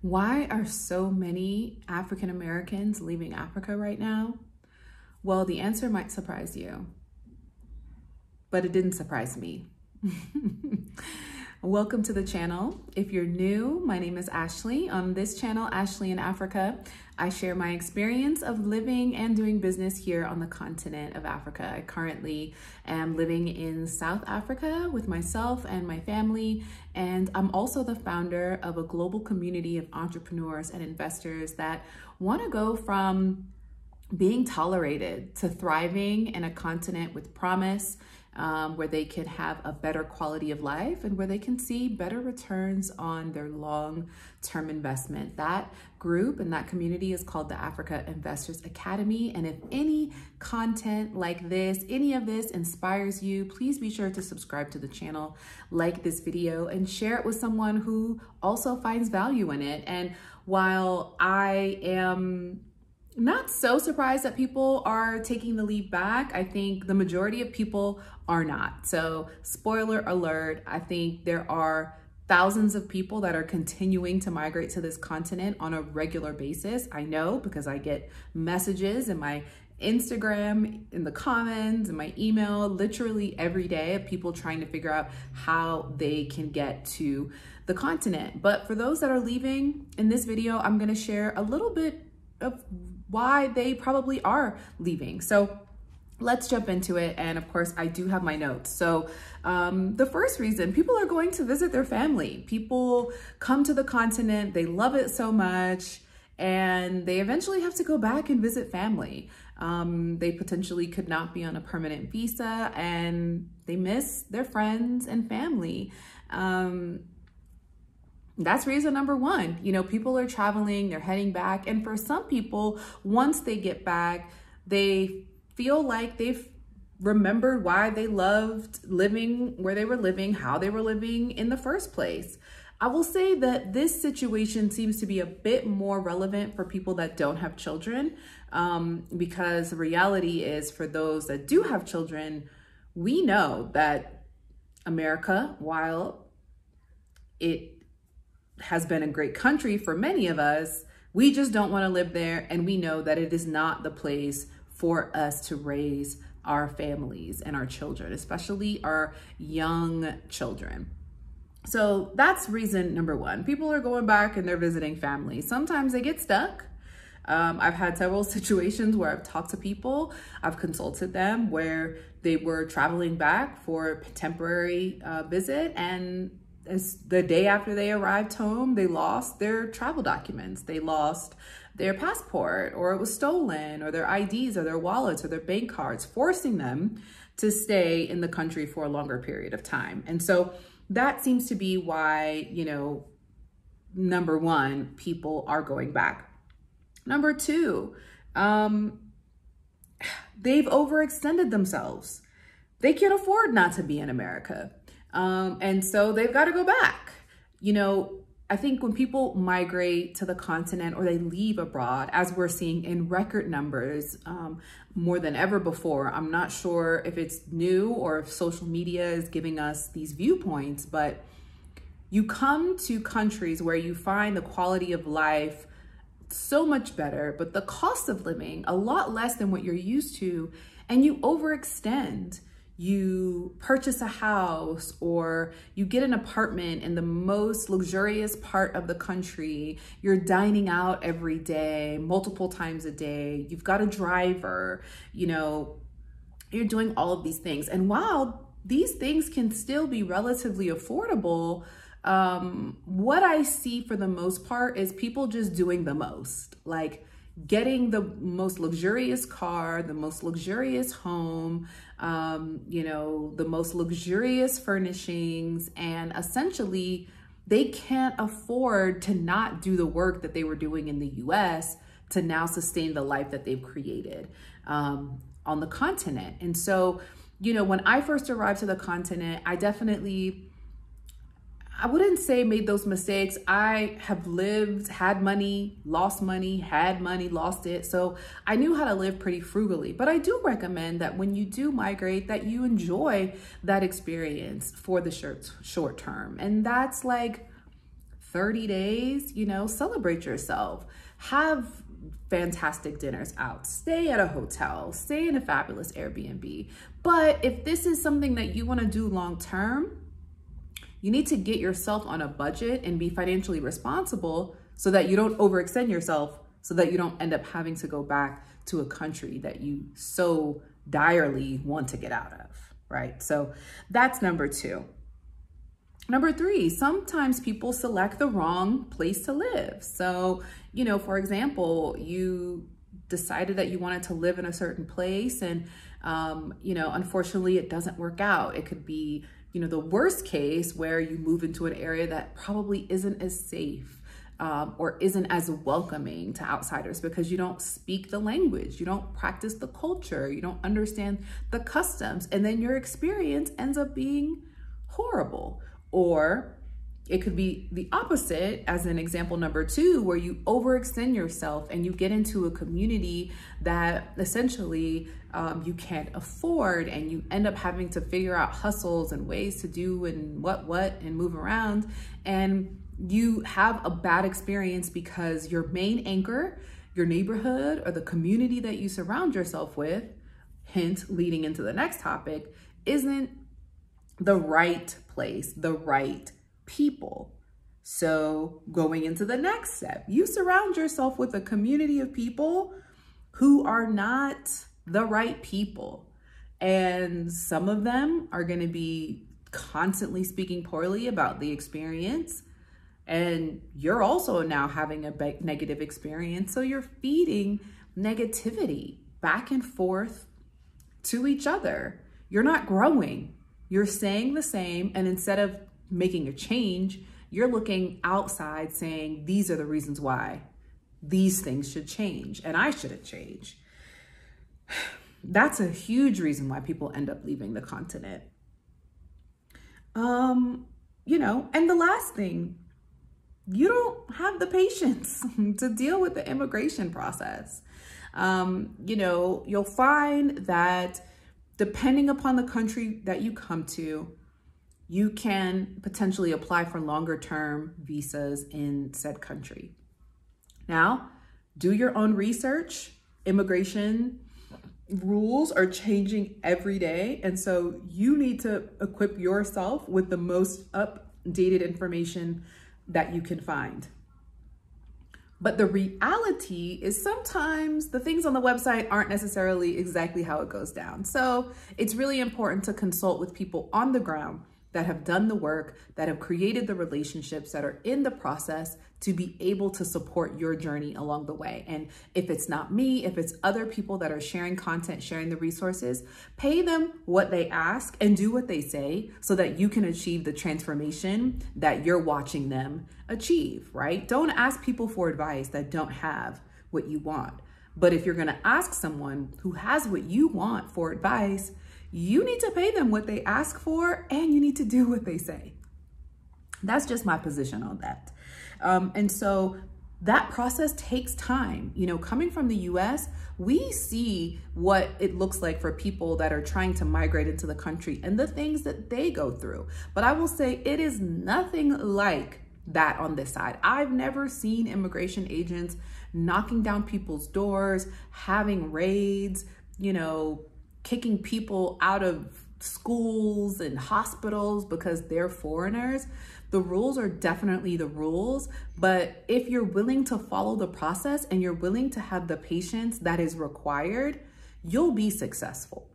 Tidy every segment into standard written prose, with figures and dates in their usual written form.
Why are so many African Americans leaving Africa right now? Well, the answer might surprise you, but it didn't surprise me. Welcome to the channel. If you're new, my name is Ashley. On this channel, Ashley in Africa, I share my experience of living and doing business here on the continent of Africa. I currently am living in South Africa with myself and my family, and I'm also the founder of a global community of entrepreneurs and investors that want to go from being tolerated to thriving in a continent with promise, where they can have a better quality of life and where they can see better returns on their long-term investment. That group and that community is called the Africa Investors Academy. And if any content like this, any of this inspires you, please be sure to subscribe to the channel, like this video, and share it with someone who also finds value in it. And while I am not so surprised that people are taking the leap back, I think the majority of people are not. So spoiler alert, I think there are thousands of people that are continuing to migrate to this continent on a regular basis. I know because I get messages in my Instagram, in the comments, in my email, literally every day of people trying to figure out how they can get to the continent. But for those that are leaving, in this video, I'm gonna share a little bit of why they probably are leaving. So let's jump into it. And of course, I do have my notes. So the first reason, people are going to visit their family. People come to the continent, they love it so much, and they eventually have to go back and visit family. They potentially could not be on a permanent visa and they miss their friends and family. That's reason number one. You know, people are traveling, they're heading back. And for some people, once they get back, they feel like they've remembered why they loved living where they were living, how they were living in the first place. I will say that this situation seems to be a bit more relevant for people that don't have children, because the reality is for those that do have children, we know that America, while it has been a great country for many of us, we just don't want to live there. And we know that it is not the place for us to raise our families and our children, especially our young children. So that's reason number one. People are going back and they're visiting family. Sometimes they get stuck. I've had several situations where I've talked to people, I've consulted them where they were traveling back for a temporary visit, and as the day after they arrived home, they lost their travel documents. They lost their passport, or it was stolen, or their IDs, or their wallets, or their bank cards, forcing them to stay in the country for a longer period of time. And so that seems to be why, you know, number one, people are going back. Number two, they've overextended themselves. They can't afford not to be in America. And so they've got to go back. You know, I think when people migrate to the continent or they leave abroad, as we're seeing in record numbers, more than ever before, I'm not sure if it's new or if social media is giving us these viewpoints, but you come to countries where you find the quality of life so much better, but the cost of living a lot less than what you're used to, and you overextend. You purchase a house or you get an apartment in the most luxurious part of the country. You're dining out every day, multiple times a day. You've got a driver, you know, you're doing all of these things. And while these things can still be relatively affordable, what I see for the most part is people just doing the most, like getting the most luxurious car, the most luxurious home, you know, the most luxurious furnishings, and essentially they can't afford to not do the work that they were doing in the US to now sustain the life that they've created on the continent. And so, you know, when I first arrived to the continent, I wouldn't say made those mistakes. I have lived, had money, lost money, had money, lost it. So I knew how to live pretty frugally. But I do recommend that when you do migrate, that you enjoy that experience for the short term. And that's like 30 days, you know, celebrate yourself, have fantastic dinners out, stay at a hotel, stay in a fabulous Airbnb. But if this is something that you want to do long term, you need to get yourself on a budget and be financially responsible so that you don't overextend yourself, so that you don't end up having to go back to a country that you so direly want to get out of, right? So that's number 2. Number 3, sometimes people select the wrong place to live. So, you know, for example, you decided that you wanted to live in a certain place and, you know, unfortunately it doesn't work out. It could be, you know, the worst case where you move into an area that probably isn't as safe or isn't as welcoming to outsiders because you don't speak the language, you don't practice the culture, you don't understand the customs, and then your experience ends up being horrible. Or it could be the opposite, as in example number 2, where you overextend yourself and you get into a community that essentially you can't afford, and you end up having to figure out hustles and ways to do and what and move around, and you have a bad experience because your main anchor, your neighborhood or the community that you surround yourself with, hint leading into the next topic, isn't the right place, the right people. So going into the next step, you surround yourself with a community of people who are not the right people. And some of them are going to be constantly speaking poorly about the experience. And you're also now having a negative experience. So you're feeding negativity back and forth to each other. You're not growing. You're staying the same, and instead of making a change, you're looking outside saying, these are the reasons why these things should change, and I shouldn't change. That's a huge reason why people end up leaving the continent. You know, and the last thing, you don't have the patience to deal with the immigration process. You know, you'll find that depending upon the country that you come to, you can potentially apply for longer term visas in said country. Now, do your own research. Immigration rules are changing every day. And so you need to equip yourself with the most updated information that you can find. But the reality is sometimes the things on the website aren't necessarily exactly how it goes down. So it's really important to consult with people on the ground that have done the work, that have created the relationships, that are in the process to be able to support your journey along the way. And if it's not me, if it's other people that are sharing content, sharing the resources, pay them what they ask and do what they say so that you can achieve the transformation that you're watching them achieve, right? Don't ask people for advice that don't have what you want. But if you're gonna ask someone who has what you want for advice, you need to pay them what they ask for and you need to do what they say. That's just my position on that. And so that process takes time. You know, coming from the US, we see what it looks like for people that are trying to migrate into the country and the things that they go through. But I will say it is nothing like that on this side. I've never seen immigration agents knocking down people's doors, having raids, you know, kicking people out of schools and hospitals because they're foreigners. The rules are definitely the rules, but if you're willing to follow the process and you're willing to have the patience that is required, you'll be successful.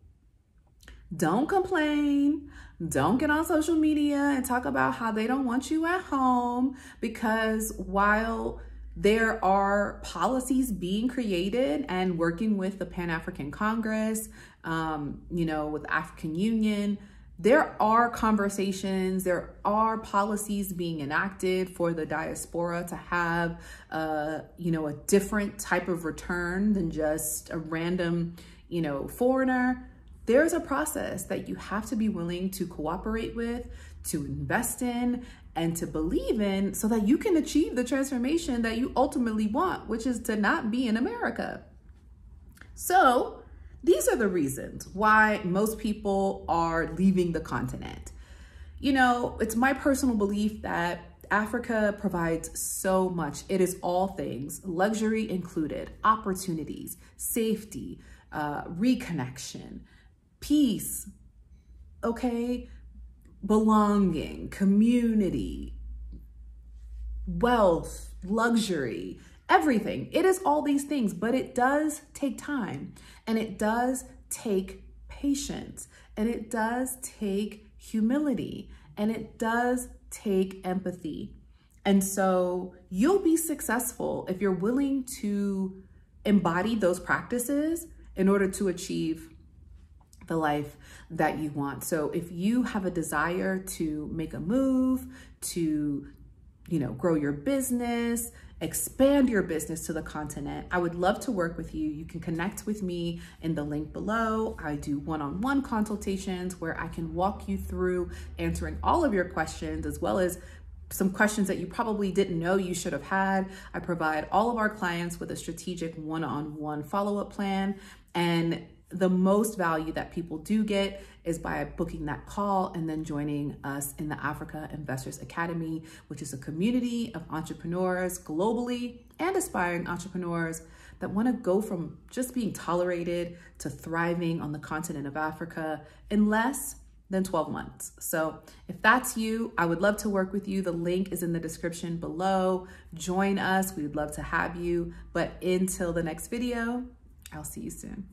Don't complain. Don't get on social media and talk about how they don't want you at home, because while there are policies being created and working with the Pan-African Congress, you know, with the African Union, there are conversations, there are policies being enacted for the diaspora to have, you know, a different type of return than just a random, you know, foreigner. There's a process that you have to be willing to cooperate with, to invest in, and to believe in so that you can achieve the transformation that you ultimately want, which is to not be in America. So these are the reasons why most people are leaving the continent. You know, it's my personal belief that Africa provides so much. It is all things, luxury included, opportunities, safety, reconnection, peace, okay, belonging, community, wealth, luxury, everything. It is all these things, but it does take time, and it does take patience, and it does take humility, and it does take empathy. And so you'll be successful if you're willing to embody those practices in order to achieve the life that you want. So if you have a desire to make a move, to, grow your business, expand your business to the continent, I would love to work with you. You can connect with me in the link below. I do one-on-one consultations where I can walk you through answering all of your questions, as well as some questions that you probably didn't know you should have had. I provide all of our clients with a strategic one-on-one follow-up plan. And the most value that people do get is by booking that call and then joining us in the Africa Investors Academy, which is a community of entrepreneurs globally and aspiring entrepreneurs that want to go from just being tolerated to thriving on the continent of Africa in less than 12 months. So if that's you, I would love to work with you. The link is in the description below. Join us. We'd love to have you. But until the next video, I'll see you soon.